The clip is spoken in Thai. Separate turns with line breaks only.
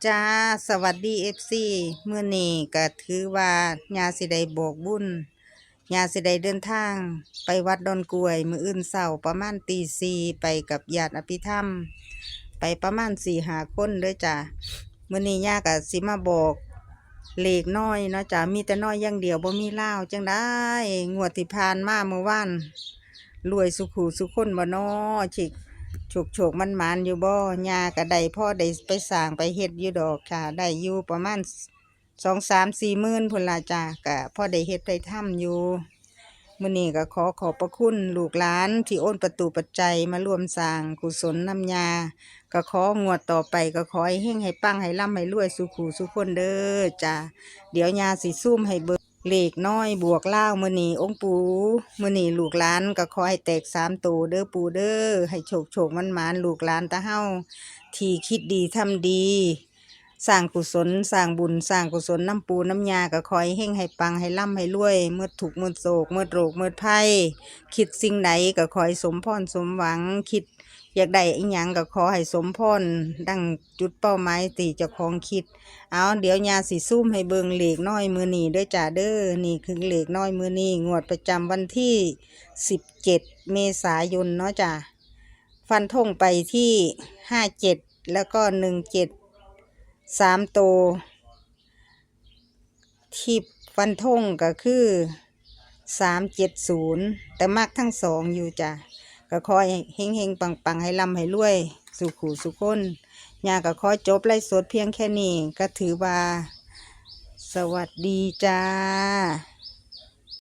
จ้าสวัสดีFCมื้อนี้ก็ถือว่าญาสิได้บอกบุญญาสิได้เดินทางไปวัดดอนกล้วยมื้ออื่นเช้าประมาณตีสี่ไปกับญาติอภิธรรมไปประมาณ4-5 คนเด้อจ้ามื้อนี้ญาก็สิมาบอกเลขน้อยเนาะจ้ามีแต่น้อยอย่างเดียวบ่มีลาวจังได้งวดที่ผ่านมาเมื่อวานรวยสุขุสุขคนบ่น้อฉิก โฉกมันอยู่บ่หญ้าก็ได้พ่อได้ไปสร้างไปเฮ็ดอยู่ดอกค่ะได้อยู่ประมาณ2-3-4 หมื่นพุ่นละจ้าก็พ่อได้เฮ็ดได้ทำอยู่มื้อนี้ก็ขอบพระคุณลูกหลานที่โอนประตูปัจจัยมาร่วมสร้างกุศลน้ำยาก็ของวดต่อไปก็ขอให้เฮงให้ปังให้ร่ำให้รวยสุขุสุขคนเด้อจ้าเดี๋ยวยาสิซุ่มให้เบิ่งเลขน้อยบวกล่าวมื้อนี้องค์ปู่มื้อนี้ลูกหลานก็ขอให้แตก3 ตัวเด้อปู่เด้อให้โชคมันลูกหลานตาเฮาที่คิดดีทำดีสร้างกุศลสร้างบุญสร้างกุศลน้ำปูน้ำยาก็ขอให้เฮงให้ปังให้ร่ำให้รวยเมื่อถูกข์เมื่อโศกเมื่อโรคเมื่อภัยคิดสิ่งใดก็ขอให้สมพรสมหวังคิดอยากได้อีหยังก็ขอให้สมพรดังจุดเป้าหมายที่เจ้าของคิดเอาเดี๋ยวยาสิซุ่มให้เบิ่งเลขน้อยมื้อนี้เด้อจ้าเด้อนี่คือเลขน้อยมื้อนี้งวดประจำวันที่17 เมษายนเนาะจ้าฟันธงไปที่57แล้วก็17 3 ตัวที่ฟันธงก็คือ370แต่มักทั้งสองอยู่จ้ะก็ขอให้เฮงปังให้ร่ำให้รวยสุขุสุขคนญาก็ขอจบไลฟ์สดเพียงแค่นี้ก็ถือว่าสวัสดีจ้า